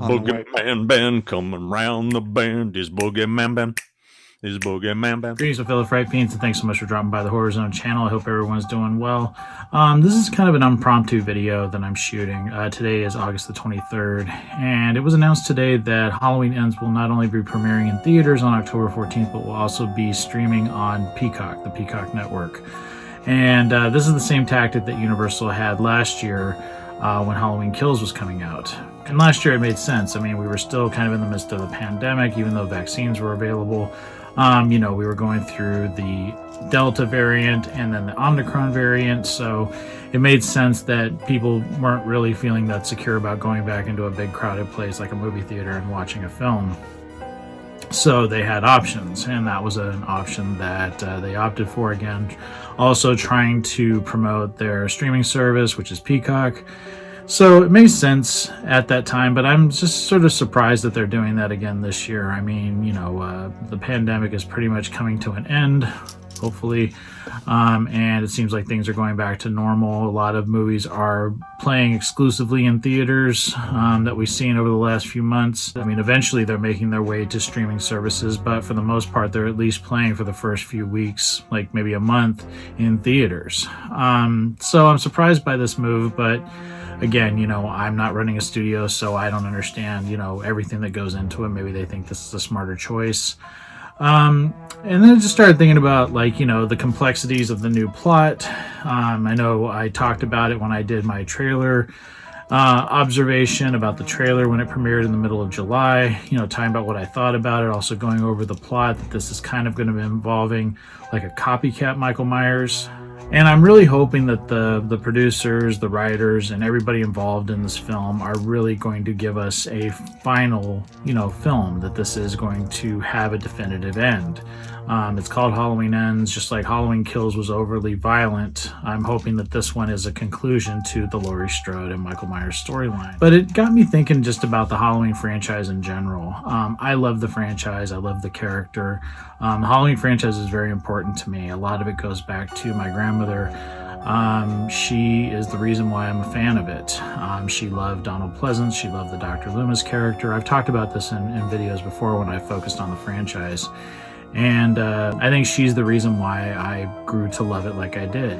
BoogeyMan Ben coming round the bend. Is BoogeyMan Ben? Is BoogeyMan Ben? Greetings, my fellow fright fiends, and thanks so much for dropping by the Horror Zone channel. I hope everyone's doing well. This is kind of an impromptu video that I'm shooting. Today is August the 23rd, and it was announced today that Halloween Ends will not only be premiering in theaters on October 14th, but will also be streaming on Peacock, the Peacock network. And this is the same tactic that Universal had last year when Halloween Kills was coming out. And last year it made sense. I mean, we were still kind of in the midst of the pandemic, even though vaccines were available. We were going through the Delta variant and then the Omicron variant, so it made sense that people weren't really feeling that secure about going back into a big crowded place like a movie theater and watching a film. So they had options, and that was an option that they opted for again. Also trying to promote their streaming service, which is Peacock. So it made sense at that time, but I'm just sort of surprised that they're doing that again this year. I mean, the pandemic is pretty much coming to an end, hopefully, and it seems like things are going back to normal. A lot of movies are playing exclusively in theaters that we've seen over the last few months. I mean, eventually they're making their way to streaming services, but for the most part, they're at least playing for the first few weeks, like maybe a month, in theaters. So I'm surprised by this move, but again, I'm not running a studio, so I don't understand, everything that goes into it. Maybe they think this is a smarter choice. And then I just started thinking about, the complexities of the new plot. I know I talked about it when I did my trailer observation about the trailer when it premiered in the middle of July, talking about what I thought about it, also going over the plot, that this is kind of going to be involving like a copycat Michael Myers. And I'm really hoping that the producers, the writers, and everybody involved in this film are really going to give us a final, film, that this is going to have a definitive end. It's called Halloween Ends, just like Halloween Kills was overly violent. I'm hoping that this one is a conclusion to the Laurie Strode and Michael Myers storyline. But it got me thinking just about the Halloween franchise in general. I love the franchise. I love the character. The Halloween franchise is very important to me. A lot of it goes back to my grandmother. She is the reason why I'm a fan of it. She loved Donald Pleasance. She loved the Dr. Loomis character. I've talked about this in videos before when I focused on the franchise. And I think she's the reason why I grew to love it like I did.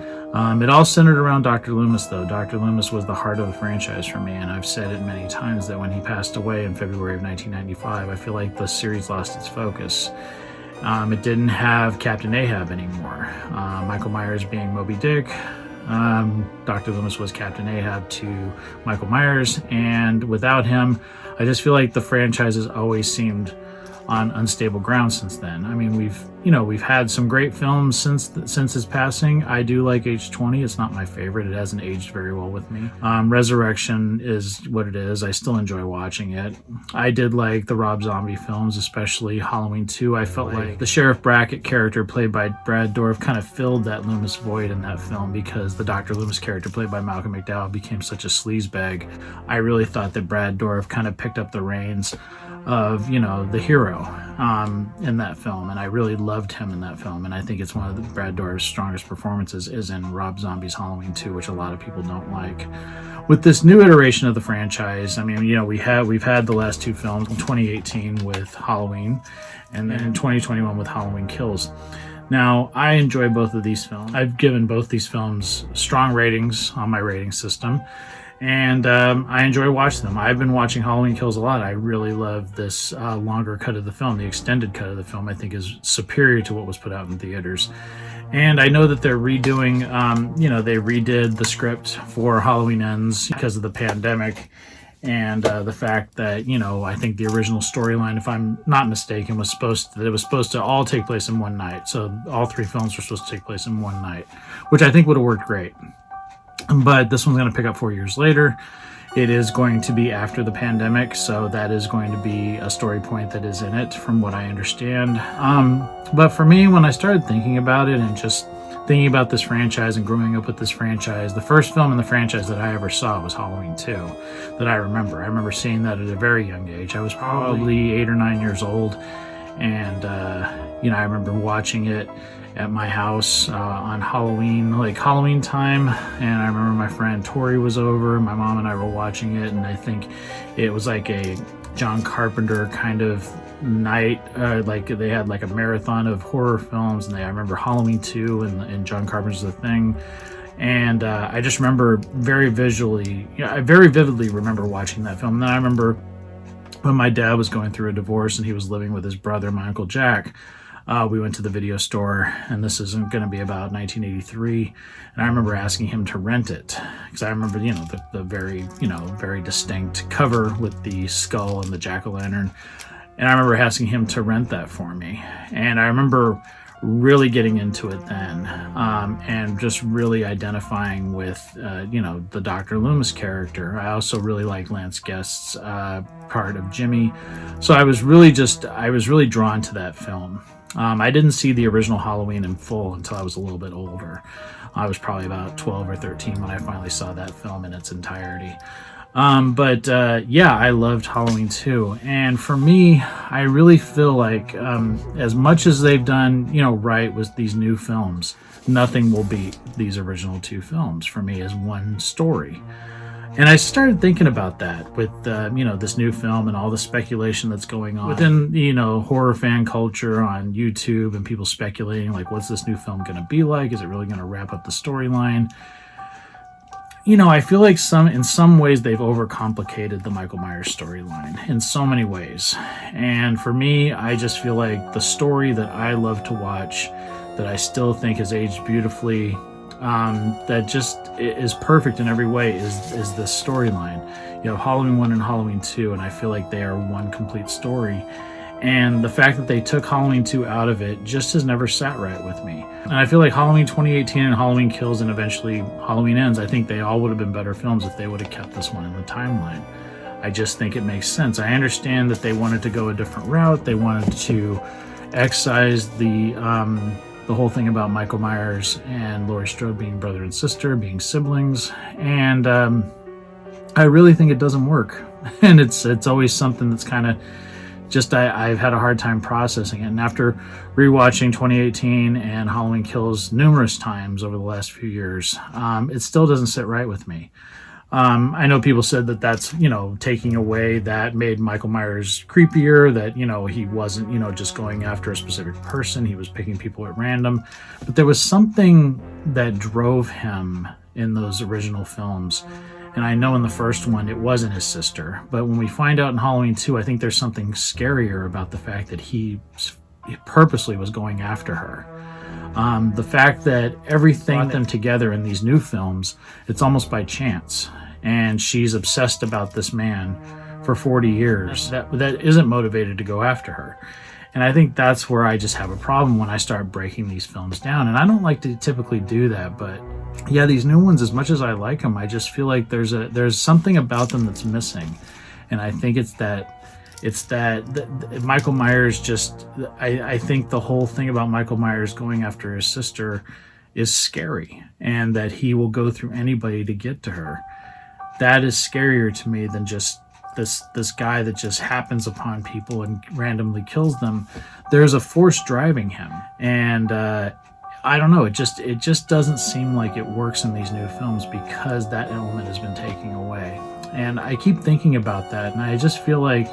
It all centered around Dr. Loomis, though. Dr. Loomis was the heart of the franchise for me, and I've said it many times that when he passed away in February of 1995, I feel like the series lost its focus. It didn't have Captain Ahab anymore. Michael Myers being Moby Dick. Dr. Loomis was Captain Ahab to Michael Myers, and without him, I just feel like the franchise has always seemed on unstable ground since then. I mean, we've had some great films since his passing. I do like H20. It's not my favorite. It hasn't aged very well with me. Resurrection is what it is. I still enjoy watching it. I did like the Rob Zombie films, especially Halloween 2. I felt like the Sheriff Brackett character played by Brad Dourif kind of filled that Loomis void in that film, because the Dr. Loomis character played by Malcolm McDowell became such a sleazebag. I really thought that Brad Dourif kind of picked up the reins of the hero in that film, and I really loved him in that film, and I think it's one of Brad Dourif's strongest performances is in Rob Zombie's Halloween 2, which a lot of people don't like. With this new iteration of the franchise, I mean, we've had the last two films in 2018 with Halloween, and then in 2021 with Halloween Kills. Now, I enjoy both of these films. I've given both these films strong ratings on my rating system, and I enjoy watching them. I've been watching Halloween Kills a lot. I really love this longer cut of the film. The extended cut of the film, I think, is superior to what was put out in theaters. And I know that they're redoing, they redid the script for Halloween Ends because of the pandemic. And the fact that, I think the original storyline, if I'm not mistaken, was supposed to all take place in one night. So all three films were supposed to take place in one night, which I think would have worked great. But this one's going to pick up 4 years later. It is going to be after the pandemic, so that is going to be a story point that is in it, from what I understand. But for me, when I started thinking about it and just thinking about this franchise and growing up with this franchise, the first film in the franchise that I ever saw was Halloween 2, that I remember. I remember seeing that at a very young age. I was probably 8 or 9 years old. And you know, I remember watching it at my house on Halloween, like Halloween time, and I remember my friend Tori was over, my mom and I were watching it, and I think it was like a John Carpenter kind of night, like they had like a marathon of horror films, and I remember Halloween 2 and John Carpenter's The Thing. And I just remember very visually, I very vividly remember watching that film. And then I remember when my dad was going through a divorce and he was living with his brother, my Uncle Jack, we went to the video store, and this isn't going to be about 1983. And I remember asking him to rent it because I remember, you know, the very, you know, very distinct cover with the skull and the jack-o'-lantern. And I remember asking him to rent that for me. And I remember really getting into it then, and just really identifying with, you know, the Dr. Loomis character. I also really liked Lance Guest's part of Jimmy. So I was really drawn to that film. I didn't see the original Halloween in full until I was a little bit older. I was probably about 12 or 13 when I finally saw that film in its entirety. But yeah, I loved Halloween 2. And for me, I really feel like as much as they've done, you know, right with these new films, nothing will beat these original 2 films for me as one story. And I started thinking about that with, you know, this new film and all the speculation that's going on within, you know, horror fan culture on YouTube, and people speculating, like, what's this new film going to be like? Is it really going to wrap up the storyline? You know, I feel like in some ways they've overcomplicated the Michael Myers storyline in so many ways. And for me, I just feel like the story that I love to watch, that I still think has aged beautifully, that just is perfect in every way, is this storyline. You have Halloween 1 and Halloween 2, and I feel like they are one complete story. And the fact that they took Halloween 2 out of it just has never sat right with me. And I feel like Halloween 2018 and Halloween Kills and eventually Halloween Ends, I think they all would have been better films if they would have kept this one in the timeline. I just think it makes sense. I understand that they wanted to go a different route. They wanted to excise the whole thing about Michael Myers and Laurie Strode being brother and sister, being siblings. And I really think it doesn't work. And it's always something that's kind of just I've had a hard time processing it. And after rewatching 2018 and Halloween Kills numerous times over the last few years, it still doesn't sit right with me. I know people said that that's, you know, taking away, that made Michael Myers creepier, that, you know, he wasn't, you know, just going after a specific person, he was picking people at random. But there was something that drove him in those original films. And I know in the first one it wasn't his sister, but when we find out in Halloween 2, I think there's something scarier about the fact that he purposely was going after her. The fact that everything brought them together in these new films, it's almost by chance. And she's obsessed about this man for 40 years that isn't motivated to go after her. And I think that's where I just have a problem when I start breaking these films down. And I don't like to typically do that, but yeah, these new ones, as much as I like them, I just feel like there's something about them that's missing. And I think it's that Michael Myers just, I think the whole thing about Michael Myers going after his sister is scary, and that he will go through anybody to get to her. That is scarier to me than just this guy that just happens upon people and randomly kills them. There's a force driving him, and I don't know, it just doesn't seem like it works in these new films because that element has been taken away. And I keep thinking about that, and I just feel like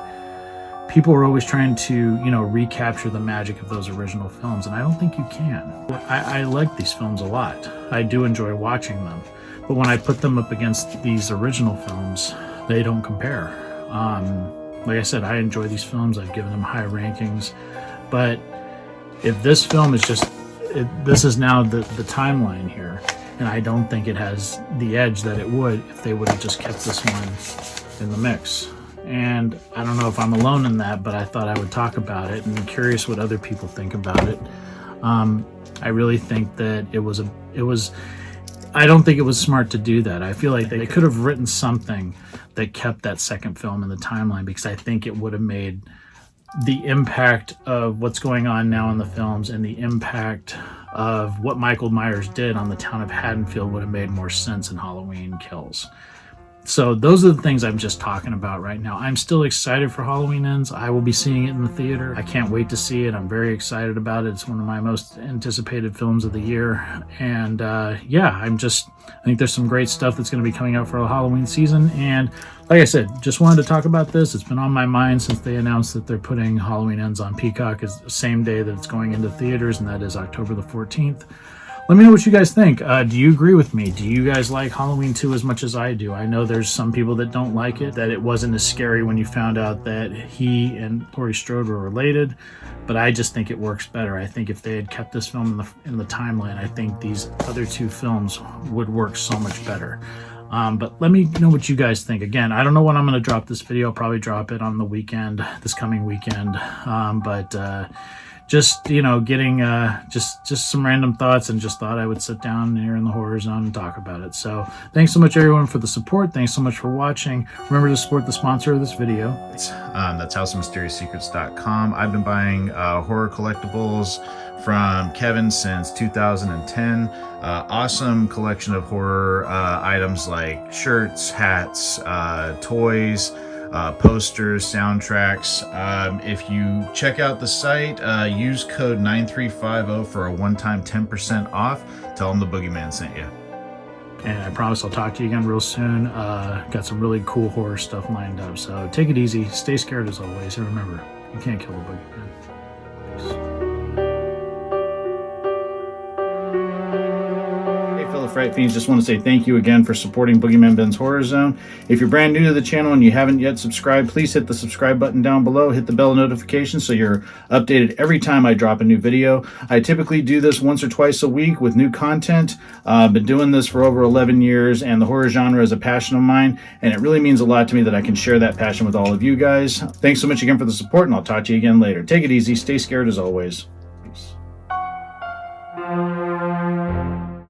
people are always trying to, you know, recapture the magic of those original films, and I don't think you can. I like these films a lot. I do enjoy watching them, but when I put them up against these original films, they don't compare. Like I said, I enjoy these films. I've given them high rankings, but if this film is just, this is now the timeline here, and I don't think it has the edge that it would if they would have just kept this one in the mix. And I don't know if I'm alone in that, but I thought I would talk about it, and I'm curious what other people think about it. I really think that I don't think it was smart to do that. I feel like they could have written something that kept that second film in the timeline, because I think it would have made the impact of what's going on now in the films and the impact of what Michael Myers did on the town of Haddonfield would have made more sense in Halloween Kills. So those are the things I'm just talking about right now. I'm still excited for Halloween Ends. I will be seeing it in the theater. I can't wait to see it. I'm very excited about it. It's one of my most anticipated films of the year. And yeah, I think there's some great stuff that's going to be coming out for the Halloween season. And like I said, just wanted to talk about this. It's been on my mind since they announced that they're putting Halloween Ends on Peacock is the same day that it's going into theaters, and that is October the 14th. Let me know what you guys think. Do you agree with me? Do you guys like Halloween 2 as much as I do? I know there's some people that don't like it, that it wasn't as scary when you found out that he and Laurie Strode were related, but I just think it works better. I think if they had kept this film in the timeline, I think these other two films would work so much better. But let me know what you guys think. Again, I don't know when I'm going to drop this video. I'll probably drop it on the weekend, this coming weekend. Just, you know, getting just some random thoughts, and just thought I would sit down here in the horror zone and talk about it. So thanks so much, everyone, for the support. Thanks so much for watching. Remember to support the sponsor of this video. That's houseofmysteriousSecrets.com. I've been buying horror collectibles from Kevin since 2010. Awesome collection of horror items like shirts, hats, toys, posters, soundtracks. If you check out the site, use code 9350 for a one-time 10% off. Tell them the Boogeyman sent you. And I promise I'll talk to you again real soon. Got some really cool horror stuff lined up. So take it easy. Stay scared as always. And remember, you can't kill the Boogeyman. Peace. Fright Fiends, just want to say thank you again for supporting BoogeyMan Ben's Horror Zone. If you're brand new to the channel and you haven't yet subscribed, please hit the subscribe button down below. Hit the bell notification so you're updated every time I drop a new video. I typically do this once or twice a week with new content. I've been doing this for over 11 years, and the horror genre is a passion of mine, and it really means a lot to me that I can share that passion with all of you guys. Thanks so much again for the support, and I'll talk to you again later. Take it easy. Stay scared as always.